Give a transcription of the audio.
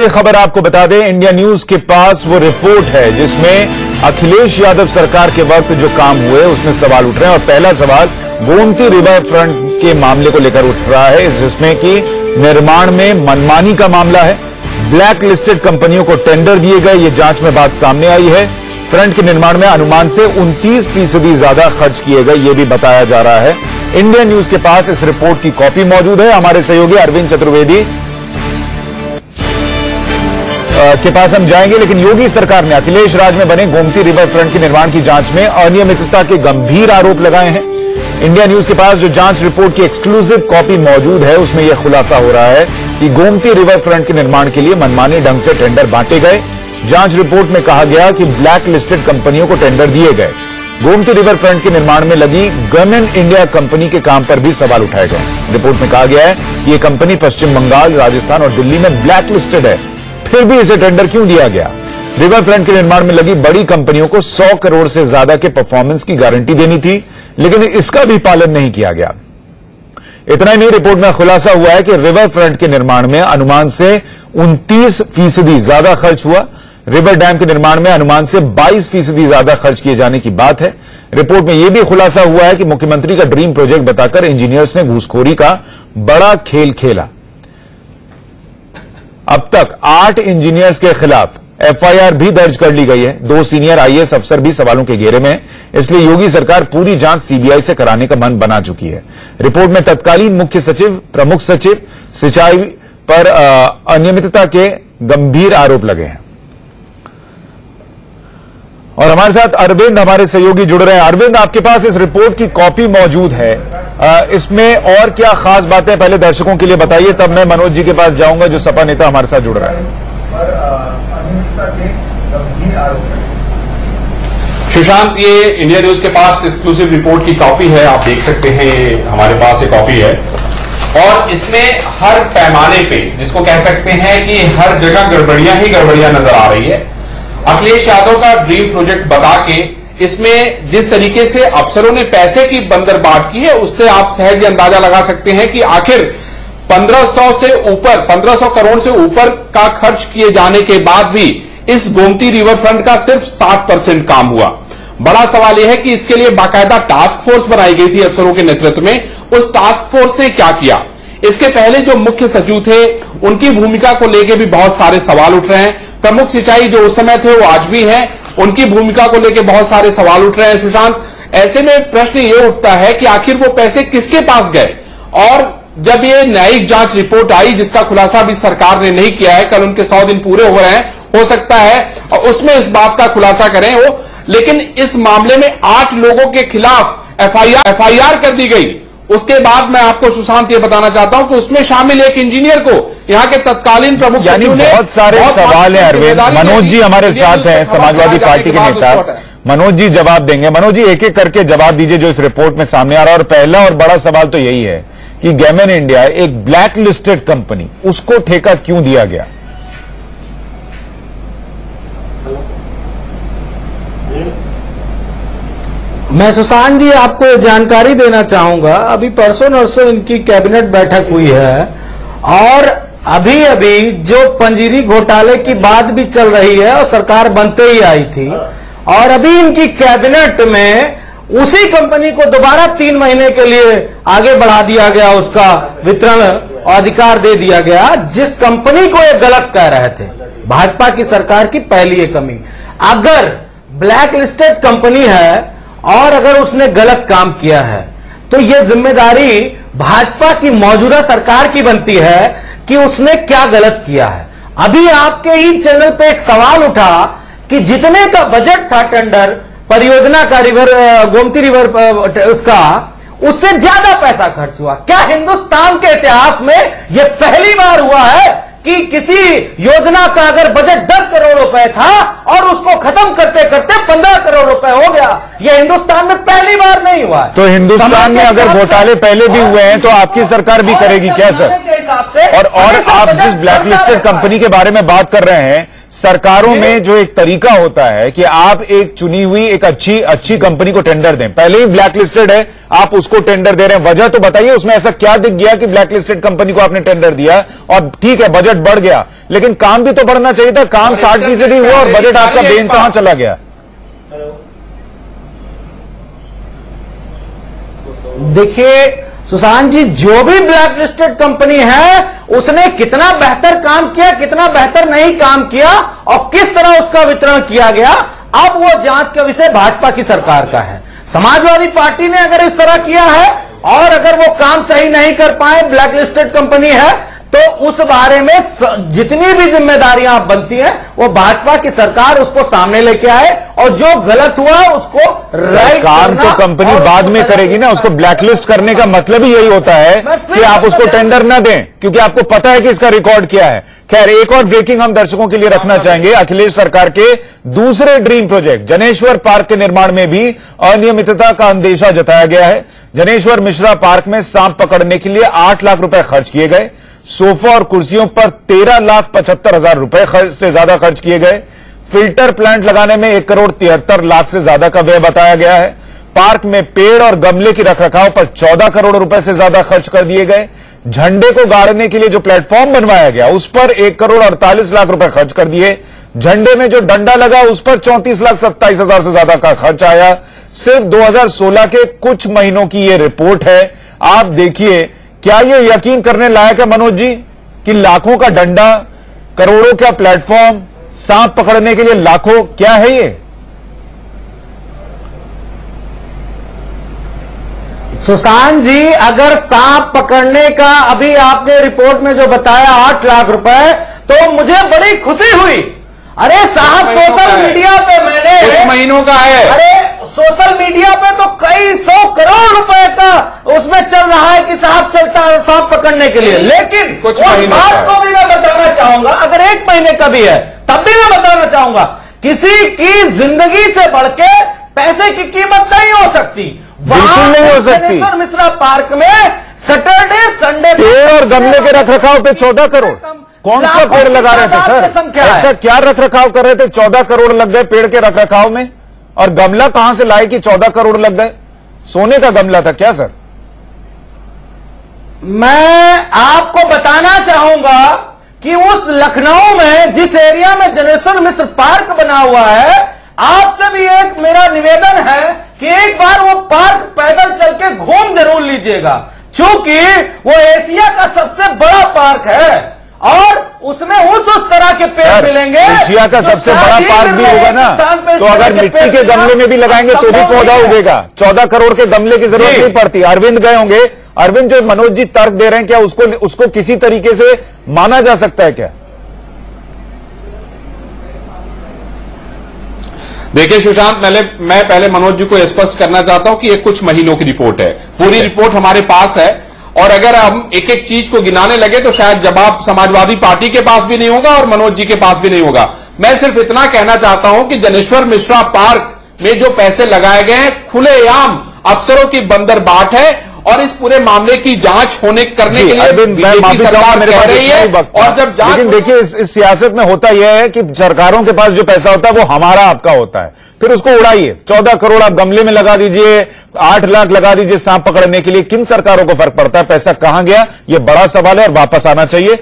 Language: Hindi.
ये खबर आपको बता दें, इंडिया न्यूज के पास वो रिपोर्ट है जिसमें अखिलेश यादव सरकार के वक्त जो काम हुए उसमें सवाल उठ रहे हैं। और पहला सवाल गोमती रिवर फ्रंट के मामले को लेकर उठ रहा है, जिसमें कि निर्माण में मनमानी का मामला है। ब्लैक लिस्टेड कंपनियों को टेंडर दिए गए, ये जांच में बात सामने आई है। फ्रंट के निर्माण में अनुमान से 29% ज्यादा खर्च किए गए, ये भी बताया जा रहा है। इंडिया न्यूज के पास इस रिपोर्ट की कॉपी मौजूद है। हमारे सहयोगी अरविंद चतुर्वेदी के पास हम जाएंगे, लेकिन योगी सरकार ने अखिलेश राज में बने गोमती रिवर फ्रंट के निर्माण की जांच में अनियमितता के गंभीर आरोप लगाए हैं। इंडिया न्यूज के पास जो जांच रिपोर्ट की एक्सक्लूसिव कॉपी मौजूद है उसमें यह खुलासा हो रहा है कि गोमती रिवर फ्रंट के निर्माण के लिए मनमानी ढंग से टेंडर बांटे गए। जांच रिपोर्ट में कहा गया कि ब्लैक लिस्टेड कंपनियों को टेंडर दिए गए। गोमती रिवर फ्रंट के निर्माण में लगी गन इंडिया कंपनी के काम पर भी सवाल उठाए गए। रिपोर्ट में कहा गया है कि यह कंपनी पश्चिम बंगाल, राजस्थान और दिल्ली में ब्लैक लिस्टेड है, फिर भी इसे टेंडर क्यों दिया गया। रिवर फ्रंट के निर्माण में लगी बड़ी कंपनियों को 100 करोड़ से ज्यादा के परफॉर्मेंस की गारंटी देनी थी, लेकिन इसका भी पालन नहीं किया गया। इतना ही नहीं, रिपोर्ट में खुलासा हुआ है कि रिवर फ्रंट के निर्माण में अनुमान से 29% ज्यादा खर्च हुआ। रिवर डैम के निर्माण में अनुमान से 22% ज्यादा खर्च किए जाने की बात है। रिपोर्ट में यह भी खुलासा हुआ है कि मुख्यमंत्री का ड्रीम प्रोजेक्ट बताकर इंजीनियर्स ने घूसखोरी का बड़ा खेल खेला। अब तक 8 इंजीनियर्स के खिलाफ एफआईआर भी दर्ज कर ली गई है। 2 सीनियर आईएएस अफसर भी सवालों के घेरे में हैं, इसलिए योगी सरकार पूरी जांच सीबीआई से कराने का मन बना चुकी है। रिपोर्ट में तत्कालीन मुख्य सचिव, प्रमुख सचिव सिंचाई पर अनियमितता के गंभीर आरोप लगे हैं। और हमारे साथ अरविंद, हमारे सहयोगी जुड़ रहे हैं। अरविंद, आपके पास इस रिपोर्ट की कॉपी मौजूद है, इसमें और क्या खास बातें पहले दर्शकों के लिए बताइए, तब मैं मनोज जी के पास जाऊंगा जो सपा नेता हमारे साथ जुड़ रहा है। सुशांत, ये इंडिया न्यूज के पास एक्सक्लूसिव रिपोर्ट की कॉपी है, आप देख सकते हैं हमारे पास ये कॉपी है। और इसमें हर पैमाने पे, जिसको कह सकते हैं कि हर जगह गड़बड़ियां ही गड़बड़ियां नजर आ रही है। अखिलेश यादव का ड्रीम प्रोजेक्ट बता के इसमें जिस तरीके से अफसरों ने पैसे की बंदरबाट की है, उससे आप सहज अंदाजा लगा सकते हैं कि आखिर 1500 करोड़ से ऊपर का खर्च किए जाने के बाद भी इस गोमती रिवर फ्रंट का सिर्फ 60% काम हुआ। बड़ा सवाल यह है कि इसके लिए बाकायदा टास्क फोर्स बनाई गई थी अफसरों के नेतृत्व में। उस टास्क फोर्स ने क्या किया? इसके पहले जो मुख्य सचिव थे उनकी भूमिका को लेकर भी बहुत सारे सवाल उठ रहे हैं। प्रमुख सिंचाई जो उस समय थे वो आज भी हैं, उनकी भूमिका को लेकर बहुत सारे सवाल उठ रहे हैं। सुशांत, ऐसे में प्रश्न ये उठता है कि आखिर वो पैसे किसके पास गए? और जब ये न्यायिक जांच रिपोर्ट आई, जिसका खुलासा भी सरकार ने नहीं किया है, कल उनके 100 दिन पूरे हो रहे हैं, हो सकता है उसमें इस बात का खुलासा करें वो। लेकिन इस मामले में 8 लोगों के खिलाफ एफआईआर कर दी गई। उसके बाद मैं आपको सुशांत ये बताना चाहता हूं कि उसमें शामिल एक इंजीनियर को यहाँ के तत्कालीन प्रमुख सचिव ने बहुत सारे सवाल हैं। अरविंद, मनोज जी हमारे साथ हैं, समाजवादी पार्टी के नेता। मनोज जी जवाब देंगे। मनोज जी, एक एक करके जवाब दीजिए जो इस रिपोर्ट में सामने आ रहा है। और पहला और बड़ा सवाल तो यही है कि गैमन इंडिया, एक ब्लैक लिस्टेड कंपनी, उसको ठेका क्यों दिया गया? मैं सुशांत जी आपको जानकारी देना चाहूंगा, अभी परसों नरसों इनकी कैबिनेट बैठक हुई है और अभी अभी जो पंजीरी घोटाले की बात भी चल रही है और सरकार बनते ही आई थी, और अभी इनकी कैबिनेट में उसी कंपनी को दोबारा 3 महीने के लिए आगे बढ़ा दिया गया, उसका वितरण अधिकार दे दिया गया, जिस कंपनी को ये गलत कह रहे थे। भाजपा की सरकार की पहली ये कमी, अगर ब्लैक लिस्टेड कंपनी है और अगर उसने गलत काम किया है तो यह जिम्मेदारी भाजपा की मौजूदा सरकार की बनती है कि उसने क्या गलत किया है। अभी आपके ही चैनल पे एक सवाल उठा कि जितने का बजट था टेंडर परियोजना का, गोमती रिवर उसका, उससे ज्यादा पैसा खर्च हुआ। क्या हिंदुस्तान के इतिहास में यह पहली बार हुआ है कि किसी योजना का अगर बजट 10 करोड़ रुपए था और उसको खत्म करते करते 15 करोड़ रुपए हो गया? यह हिंदुस्तान में पहली बार नहीं हुआ है। तो हिंदुस्तान में अगर घोटाले पहले भी हुए हैं तो आपकी सरकार भी करेगी क्या सर? और आप जिस ब्लैक लिस्टेड कंपनी के बारे में बात कर रहे हैं, सरकारों में जो एक तरीका होता है कि आप एक चुनी हुई एक अच्छी कंपनी को टेंडर दें, पहले ही ब्लैकलिस्टेड है, आप उसको टेंडर दे रहे हैं, वजह तो बताइए, उसमें ऐसा क्या दिख गया कि ब्लैकलिस्टेड कंपनी को आपने टेंडर दिया? और ठीक है, बजट बढ़ गया, लेकिन काम भी तो बढ़ना चाहिए था। काम 60% हुआ और बजट आपका बेइंतहा चला गया। देखिए सुशांत जी, जो भी ब्लैक लिस्टेड कंपनी है उसने कितना बेहतर काम किया, कितना बेहतर नहीं काम किया और किस तरह उसका वितरण किया गया, अब वो जांच का विषय भाजपा की सरकार का है। समाजवादी पार्टी ने अगर इस तरह किया है और अगर वो काम सही नहीं कर पाए, ब्लैक लिस्टेड कंपनी है, तो उस बारे में जितनी भी जिम्मेदारियां बनती हैं वो भाजपा की सरकार उसको सामने लेके आए और जो गलत हुआ उसको राइट काम तो कंपनी बाद में करेगी ना। उसको ब्लैकलिस्ट करने का मतलब ही यही होता है कि आप उसको टेंडर न दें, क्योंकि आपको पता है कि इसका रिकॉर्ड क्या है। खैर, एक और ब्रेकिंग हम दर्शकों के लिए रखना चाहेंगे। अखिलेश सरकार के दूसरे ड्रीम प्रोजेक्ट जनेश्वर पार्क के निर्माण में भी अनियमितता का अंदेशा जताया गया है। जनेश्वर मिश्रा पार्क में सांप पकड़ने के लिए 8 लाख रुपए खर्च किए गए। सोफा और कुर्सियों पर 13,75,000 रुपए से ज्यादा खर्च किए गए। फिल्टर प्लांट लगाने में 1,73,00,000 से ज्यादा का व्यय बताया गया है। पार्क में पेड़ और गमले की रखरखाव पर 14 करोड़ रुपए से ज्यादा खर्च कर दिए गए। झंडे को गाड़ने के लिए जो प्लेटफॉर्म बनवाया गया उस पर 1,48,00,000 रुपए खर्च कर दिए। झंडे में जो डंडा लगा उस पर 34,27,000 से ज्यादा का खर्च आया। सिर्फ 2016 के कुछ महीनों की यह रिपोर्ट है। आप देखिए, क्या यह यकीन करने लायक है मनोज जी कि लाखों का डंडा, करोड़ों का प्लेटफॉर्म, सांप पकड़ने के लिए लाखों, क्या है ये? सुशांत जी, अगर सांप पकड़ने का अभी आपने रिपोर्ट में जो बताया 8 लाख रुपए, तो मुझे बड़ी खुशी हुई। अरे साहब, सोशल मीडिया पे मैंने कुछ महीनों का है, अरे सोशल मीडिया पे तो कई 100 करोड़ रुपए का उसमें चल रहा है कि सांप चलता है सांप पकड़ने के लिए, लेकिन कुछ उस बात को भी मैं बताना चाहूंगा, अगर 1 महीने का भी है तब भी मैं बताना चाहूंगा, किसी की जिंदगी से बढ़ के पैसे की कीमत नहीं हो सकती। बिल्कुल नहीं हो सकती। जनेश्वर मिश्रा पार्क में सैटरडे संडे पेड़ और गमले के रखरखाव पे 14 करोड़। कौन सा पेड़ लगा रहे थे सर? ऐसा क्या रखरखाव कर रहे थे? 14 करोड़ लग गए पेड़ के रखरखाव में। और गमला कहां से लाए कि 14 करोड़ लग गए? सोने का गमला था क्या सर? मैं आपको बताना चाहूंगा कि उस लखनऊ में जिस एरिया में जनेश्वर मिश्र पार्क बना हुआ है, आपसे भी एक मेरा निवेदन है कि एक बार वो पार्क पैदल चल के घूम जरूर लीजिएगा, क्योंकि वो एशिया का सबसे बड़ा पार्क है और उसमें उस तरह के पेड़ मिलेंगे। एशिया का सबसे बड़ा पार्क भी होगा ना, तो अगर मिट्टी के गमले में भी लगाएंगे तो भी पौधा उगेगा। 14 करोड़ के गमले की जरूरत नहीं पड़ती। अरविंद गए होंगे, अरविंद जो मनोज जी तर्क दे रहे हैं, क्या उसको किसी तरीके से माना जा सकता है क्या? देखिए सुशांत, मैं पहले मनोज जी को स्पष्ट करना चाहता हूं कि ये कुछ महीनों की रिपोर्ट है, पूरी रिपोर्ट हमारे पास है और अगर हम एक एक चीज को गिनाने लगे तो शायद जवाब समाजवादी पार्टी के पास भी नहीं होगा और मनोज जी के पास भी नहीं होगा। मैं सिर्फ इतना कहना चाहता हूं कि जनेश्वर मिश्रा पार्क में जो पैसे लगाए गए हैं, खुलेआम अफसरों की बंदरबाट है और इस पूरे मामले की जांच करने के लिए बीजेपी सरकार कह रही है। और जब जांच, लेकिन देखिए इस सियासत में होता यह है कि सरकारों के पास जो पैसा होता है वो हमारा आपका होता है, फिर उसको उड़ाइए। 14 करोड़ आप गमले में लगा दीजिए, 8 लाख लगा दीजिए सांप पकड़ने के लिए, किन सरकारों को फर्क पड़ता है? पैसा कहां गया, यह बड़ा सवाल है और वापस आना चाहिए।